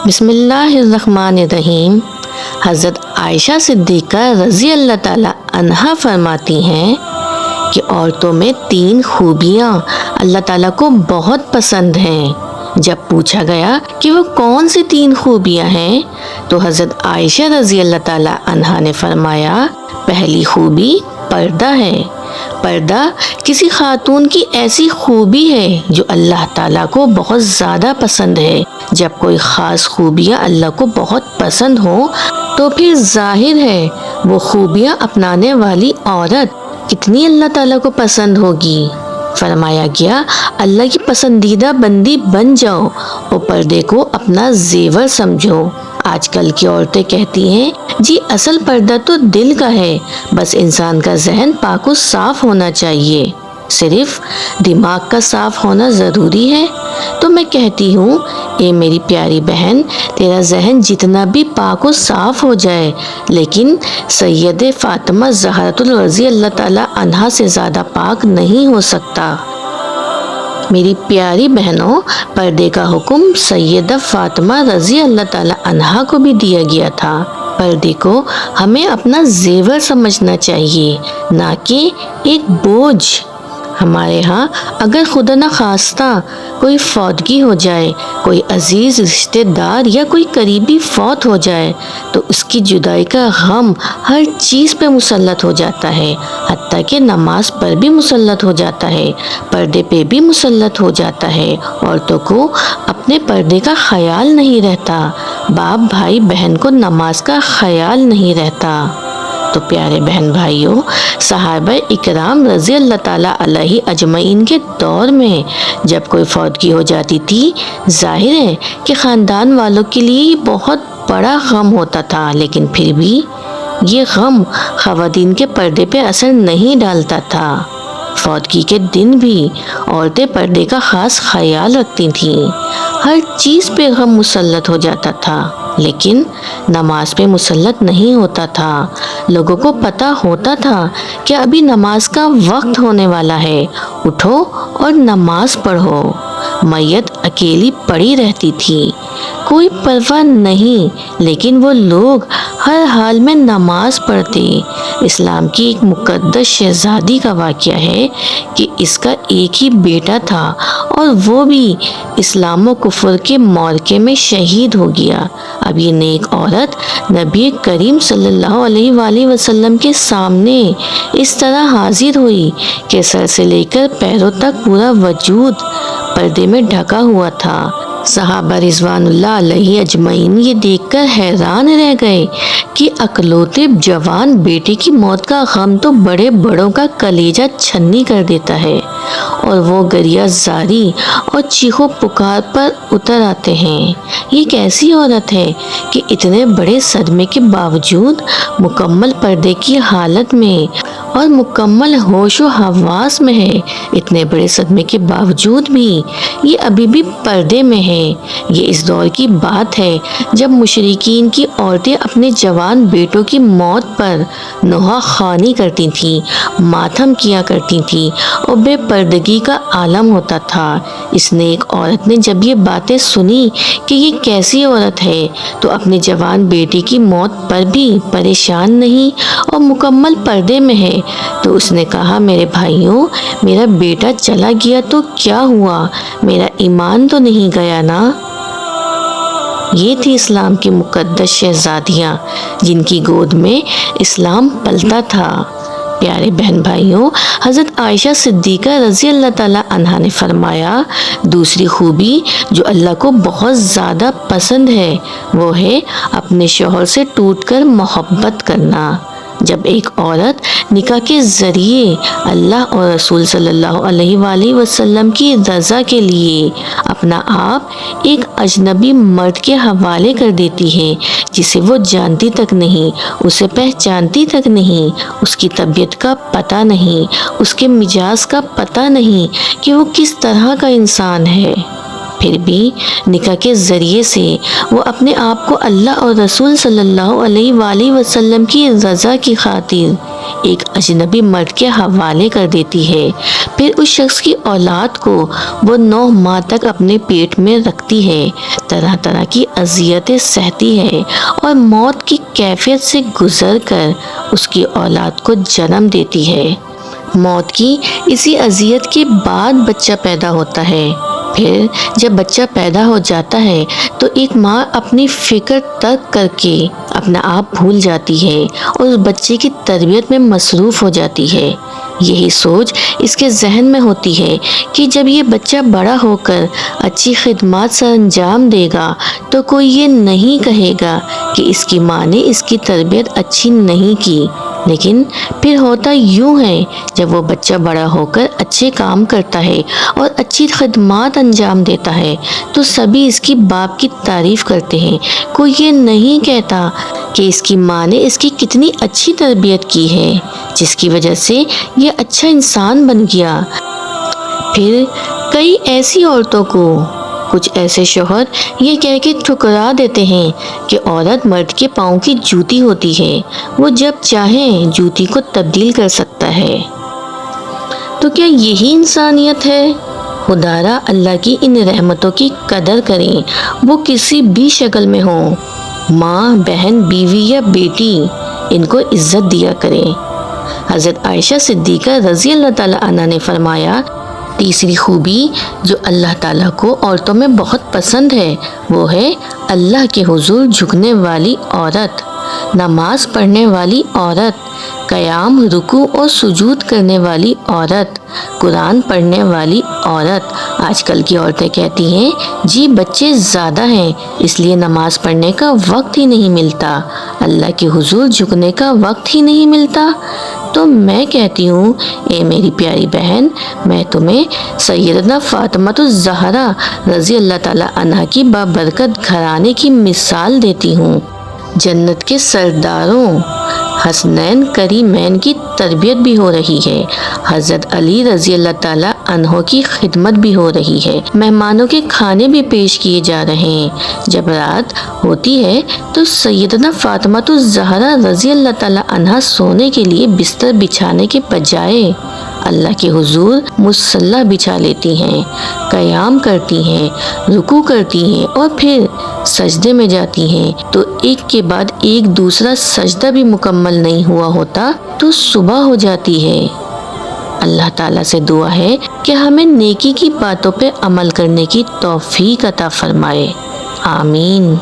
بسم اللہ الرحمن الرحیم۔ حضرت عائشہ صدیقہ رضی اللہ تعالی عنہا فرماتی ہیں کہ عورتوں میں 3 خوبیاں اللہ تعالیٰ کو بہت پسند ہیں۔ جب پوچھا گیا کہ وہ کون سی 3 خوبیاں ہیں تو حضرت عائشہ رضی اللہ تعالی عنہا نے فرمایا، پہلی خوبی پردہ ہے۔ پردہ کسی خاتون کی ایسی خوبی ہے جو اللہ تعالیٰ کو بہت زیادہ پسند ہے۔ جب کوئی خاص خوبیاں اللہ کو بہت پسند ہوں تو پھر ظاہر ہے وہ خوبیاں اپنانے والی عورت کتنی اللہ تعالیٰ کو پسند ہوگی۔ فرمایا گیا، اللہ کی پسندیدہ بندی بن جاؤ اور پردے کو اپنا زیور سمجھو۔ آج کل کی عورتیں کہتی ہیں جی اصل پردہ تو دل کا ہے، بس انسان کا ذہن پاک و صاف ہونا چاہیے۔ صرف دماغ کا صاف ہونا ضروری ہے؟ تو میں کہتی ہوں، اے میری پیاری بہن، تیرا ذہن جتنا بھی پاک و صاف ہو جائے لیکن سید فاطمہ زہرۃ رضی اللہ تعالی عنہا سے زیادہ پاک نہیں ہو سکتا۔ میری پیاری بہنوں، پردے کا حکم سیدہ فاطمہ رضی اللہ تعالی عنہا کو بھی دیا گیا تھا۔ پردے کو ہمیں اپنا زیور سمجھنا چاہیے، نہ کہ ایک بوجھ۔ ہمارے ہاں اگر خدا نخواستہ کوئی فوتگی ہو جائے، کوئی عزیز رشتہ دار یا کوئی قریبی فوت ہو جائے تو اس کی جدائی کا غم ہر چیز پہ مسلط ہو جاتا ہے، حتیٰ کہ نماز پر بھی مسلط ہو جاتا ہے، پردے پہ بھی مسلط ہو جاتا ہے۔ عورتوں کو اپنے پردے کا خیال نہیں رہتا، باپ بھائی بہن کو نماز کا خیال نہیں رہتا۔ تو پیارے بہن بھائیوں، صحابہ اکرام رضی اللہ تعالیٰ علیہ اجمعین کے دور میں جب کوئی فوتگی ہو جاتی تھی، ظاہر ہے کہ خاندان والوں کے لیے بہت بڑا غم ہوتا تھا، لیکن پھر بھی یہ غم خواتین کے پردے پہ اثر نہیں ڈالتا تھا۔ فوتگی کے دن بھی عورتیں پردے کا خاص خیال رکھتی تھیں، ہر چیز پہ غم مسلط ہو جاتا تھا، لیکن نماز پہ مسلط نہیں ہوتا تھا۔ لوگوں کو پتہ ہوتا تھا کہ ابھی نماز کا وقت ہونے والا ہے، اٹھو اور نماز پڑھو۔ میت اکیلی پڑی رہتی تھی، کوئی پرواہ نہیں، لیکن وہ لوگ ہر حال میں نماز پڑھتے۔ اسلام کی ایک مقدس شہزادی کا واقعہ ہے کہ اس کا ایک ہی بیٹا تھا اور وہ بھی اسلام و کفر کے معرکے میں شہید ہو گیا۔ اب یہ نیک عورت نبی کریم صلی اللہ علیہ وآلہ وسلم کے سامنے اس طرح حاضر ہوئی کہ سر سے لے کر پیروں تک پورا وجود پردے میں ڈھکا ہوا تھا۔ صحابہ رضوان اللہ علیہ اجمعین یہ دیکھ کر حیران رہ گئے کہ اکلوتے جوان بیٹے کی موت کا غم تو بڑے بڑوں کا کلیجہ چھنی کر دیتا ہے، اور وہ گریہ زاری اور چیخو پکار پر اتر آتے ہیں۔ یہ کیسی عورت ہے کہ اتنے بڑے صدمے کے باوجود مکمل پردے کی حالت میں اور مکمل ہوش و حواس میں ہے، اتنے بڑے صدمے کے باوجود بھی یہ ابھی بھی پردے میں ہے۔ یہ اس دور کی بات ہے جب مشرکین کی عورتیں اپنے جوان بیٹوں کی موت پر نوحہ خوانی کرتی تھیں، ماتم کیا کرتی تھیں اور بے پردگی کا عالم ہوتا تھا۔ اس نیک عورت نے جب یہ باتیں سنی کہ یہ کیسی عورت ہے تو اپنے جوان بیٹی کی موت پر بھی پریشان نہیں اور مکمل پردے میں ہے، تو اس نے کہا، میرے بھائیوں، میرا بیٹا چلا گیا تو کیا ہوا، میرا ایمان تو نہیں گیا نا۔ یہ تھی اسلام کی مقدس شہزادیاں جن کی گود میں اسلام پلتا تھا۔ پیارے بہن بھائیوں، حضرت عائشہ صدیقہ رضی اللہ تعالی عنہا نے فرمایا، دوسری خوبی جو اللہ کو بہت زیادہ پسند ہے وہ ہے اپنے شوہر سے ٹوٹ کر محبت کرنا۔ جب ایک عورت نکاح کے ذریعے اللہ اور رسول صلی اللہ علیہ وآلہ وسلم کی رضا کے لیے اپنا آپ ایک اجنبی مرد کے حوالے کر دیتی ہے جسے وہ جانتی تک نہیں، اسے پہچانتی تک نہیں، اس کی طبیعت کا پتہ نہیں، اس کے مزاج کا پتہ نہیں کہ وہ کس طرح کا انسان ہے، پھر بھی نکاح کے ذریعے سے وہ اپنے آپ کو اللہ اور رسول صلی اللہ علیہ وآلہ وسلم کی رضا کی خاطر ایک اجنبی مرد کے حوالے کر دیتی ہے۔ پھر اس شخص کی اولاد کو وہ 9 ماہ تک اپنے پیٹ میں رکھتی ہے، طرح طرح کی اذیتیں سہتی ہے اور موت کی کیفیت سے گزر کر اس کی اولاد کو جنم دیتی ہے۔ موت کی اسی اذیت کے بعد بچہ پیدا ہوتا ہے۔ پھر جب بچہ پیدا ہو جاتا ہے تو ایک ماں اپنی فکر ترک کر کے اپنا آپ بھول جاتی ہے اور اس بچے کی تربیت میں مصروف ہو جاتی ہے۔ یہی سوچ اس کے ذہن میں ہوتی ہے کہ جب یہ بچہ بڑا ہو کر اچھی خدمات سر انجام دے گا تو کوئی یہ نہیں کہے گا کہ اس کی ماں نے اس کی تربیت اچھی نہیں کی۔ لیکن پھر ہوتا یوں ہے، جب وہ بچہ بڑا ہو کر اچھے کام کرتا ہے اور اچھی خدمات انجام دیتا ہے تو سبھی اس کی باپ کی تعریف کرتے ہیں۔ کوئی یہ نہیں کہتا کہ اس کی ماں نے اس کی کتنی اچھی تربیت کی ہے، جس کی وجہ سے یہ اچھا انسان بن گیا۔ پھر کئی ایسی عورتوں کو کچھ ایسے شوہر یہ کہہ کے ٹھکرا دیتے ہیں کہ عورت مرد کے پاؤں کی جوتی ہوتی ہے، وہ جب چاہے جوتی کو تبدیل کر سکتا ہے۔ تو کیا یہی انسانیت ہے؟ خدارا اللہ کی ان رحمتوں کی قدر کریں، وہ کسی بھی شکل میں ہوں، ماں، بہن، بیوی یا بیٹی، ان کو عزت دیا کریں۔ حضرت عائشہ صدیقہ رضی اللہ تعالی عنہا نے فرمایا، تیسری خوبی جو اللہ تعالیٰ کو عورتوں میں بہت پسند ہے وہ ہے اللہ کے حضور جھکنے والی عورت، نماز پڑھنے والی عورت، قیام، رکوع اور سجود کرنے والی عورت، قرآن پڑھنے والی عورت۔ آج کل کی عورتیں کہتی ہیں جی بچے زیادہ ہیں اس لیے نماز پڑھنے کا وقت ہی نہیں ملتا، اللہ کے حضور جھکنے کا وقت ہی نہیں ملتا۔ تو میں کہتی ہوں اے میری پیاری بہن، میں تمہیں سیدنا فاطمہ الزہرا رضی اللہ تعالی عنہا کی بابرکت گھرانے کی مثال دیتی ہوں۔ جنت کے سرداروں حسنین کریمین کی تربیت بھی ہو رہی ہے، حضرت علی رضی اللہ تعالی عنہ کی خدمت بھی ہو رہی ہے، مہمانوں کے کھانے بھی پیش کیے جا رہے ہیں۔ جب رات ہوتی ہے تو سیدنا فاطمہ الزہرا رضی اللہ تعالی عنہا سونے کے لیے بستر بچھانے کے بجائے اللہ کے حضور مصلی بچھا لیتی ہیں، قیام کرتی ہیں، رکوع کرتی ہیں اور پھر سجدے میں جاتی ہیں، تو ایک کے بعد ایک دوسرا سجدہ بھی مکمل نہیں ہوا ہوتا تو صبح ہو جاتی ہے۔ اللہ تعالیٰ سے دعا ہے کہ ہمیں نیکی کی باتوں پہ عمل کرنے کی توفیق عطا فرمائے، آمین۔